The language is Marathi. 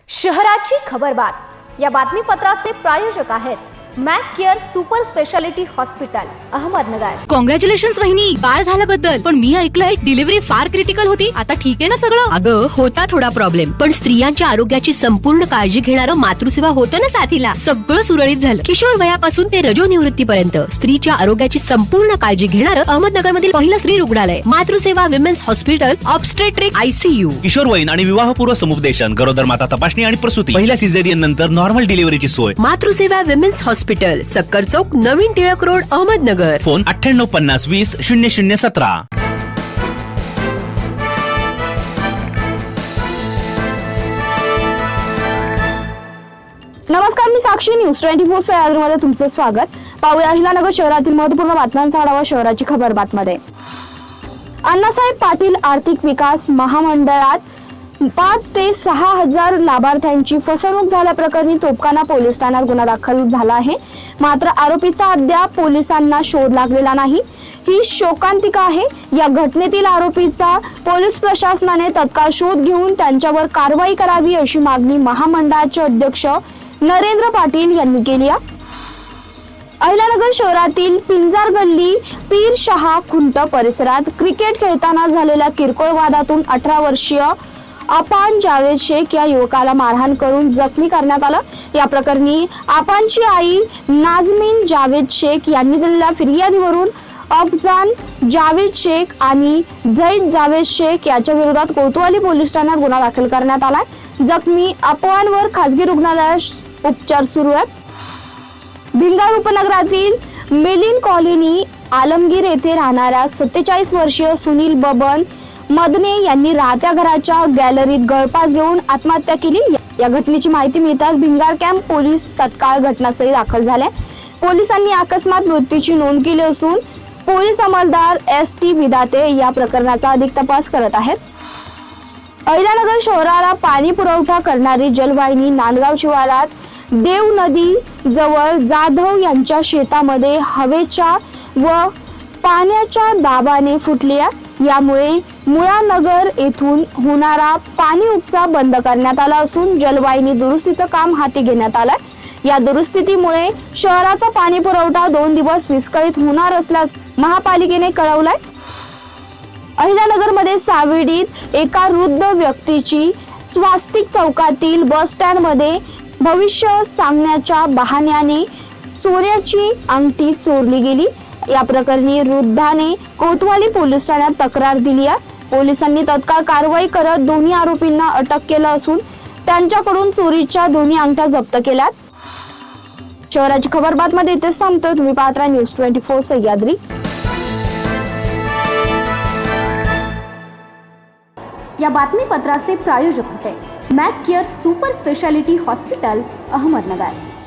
शहराची खबरबात या बातमीपत्राचे प्रायोजक आहेत Mac care super speciality hospital Ahmednagar. Congratulations वहिनी, बाळ झाल्याबद्दल। पण मी ऐकलंय डिलिव्हरी फार क्रिटिकल होती। आता ठीक आहे ना सगळं? अगं होता थोडा प्रॉब्लेम, पण स्त्रियांच्या आरोग्याची संपूर्ण काळजी घेणारं मातृसेवा होतं ना साथीला। सगळं सुरळीत झालं। किशोर वयापासून ते रजोनिवृत्तीपर्यंत स्त्रीच्या आरोग्याची संपूर्ण काळजी घेणारं अहमदनगर मधील पहिलं स्त्री रुग्णालय Matruseva women's hospital obstetric ICU। किशोरवयीन आणि विवाहपूर्व समुपदेशन, गरोदर माता तपासणी आणि प्रसूती, पहिल्या सिझेरियन नंतर नॉर्मल डिलिव्हरीची सोय। मातृसेवा विमेन्स हॉस्पिटल, सक्कर चौक, नवीन टिळक रोड, अहमदनगर। फोन 9850 20 0017। नमस्कार, मी साक्षी, न्यूज 24 सह्याद्रीमध्ये तुमचं स्वागत। पाहूया अहिलानगर शहरातील महत्त्वपूर्ण बातम्यांचा आढावा शहराची खबरबातमध्ये। अण्णासाहेब पाटील आर्थिक विकास महामंडळात 5 ते 6 हजार लाभार्थ्यांची फसवणूक झाल्याप्रकरणी तोपखाना पोलीस ठाण्यात गुन्हा दाखल झाला आहे। मात्र आरोपीचा अद्याप पोलिसांना शोध लागलेला नाही। ही शोकांतिका आहे। या घटनेतील आरोपीचा पोलीस प्रशासनाने तत्काळ शोध घेऊन त्यांच्यावर कारवाई करावी अशी मागणी महामंडळाचे अध्यक्ष नरेंद्र पाटील यांनी केली आहे। अहिलानगर शहरातील पिंजार गल्ली पीरशहा खुंट परिसरात क्रिकेट खेळताना झालेल्या किरकोळ वादातून 18 वर्षीय आपान जावेद शेख या युवकाला मारहाण करून जखमी करण्यात आलं। या प्रकरणी आपानची आई नाजमीन जावेद शेख यांनी दिलेल्या फिर्यादीवरून अफजान जावेद शेख आणि झैद जावेद शेख याच्या विरोधात कोतवाली पोलीस ठाण्यात गुन्हा दाखल करण्यात आला। जखमी अफवांवर खासगी रुग्णालयात उपचार सुरू आहेत। भिंगार उपनगरातील मिलिंद कॉलनी आलमगीर येथे राहणाऱ्या 47 वर्षीय सुनील बबन मदने यांनी राहत्या घराच्या गॅलरीत गळफास घेऊन आत्महत्या केली। या घटनेची माहिती मिळताच भिंगार कॅम्प पोलीस तत्काळ घटनास्थळी दाखल झाले। पोलिसांनी अकस्मात मृत्यूची नोंद केली असून पोलीस अंमलदार ST विदाते या प्रकरणाचा अधिक तपास करत आहेत। अहिलानगर शहराला पाणी पुरवठा करणारी जलवाहिनी नांदगाव शिवारात देव नदी जवळ जाधव यांच्या शेतामध्ये हवेच्या व पाण्याच्या दाबाने फुटली आहे। यामुळे मुळानगर येथून होणारा पाणी उपसा बंद करण्यात आला असून जलवाहिनी दुरुस्तीचं काम हाती घेण्यात आलंय। या दुरुस्तीमुळे शहराचा पाणी पुरवठा 2 दिवस विस्कळीत होणार असल्याचं महापालिकेने कळवलंय। अहिलानगर मध्ये सावेडीत एका वृद्ध व्यक्तीची स्वास्तिक चौकातील बस स्टँड मध्ये भविष्य सांगण्याच्या बहाण्याने सोन्याची अंगठी चोरली गेली। या प्रकरणी वृद्धाने कोतवाली पोलीस ठाण्यात तक्रार दिली आहे। पोलिसांनी तत्काळ कारवाई करत दोन्ही आरोपींना अटक केलं असून त्यांच्याकडून चोरीच्या दोन्ही अंगठ्या जप्त केल्यात। शहराची खबरबातमध्ये इथेच थांबतोय। तुम्ही पाहत राहा न्यूज 24 सह्याद्री। या बातमीपत्राचे प्रायोजक होते Mac care super speciality hospital Ahmednagar.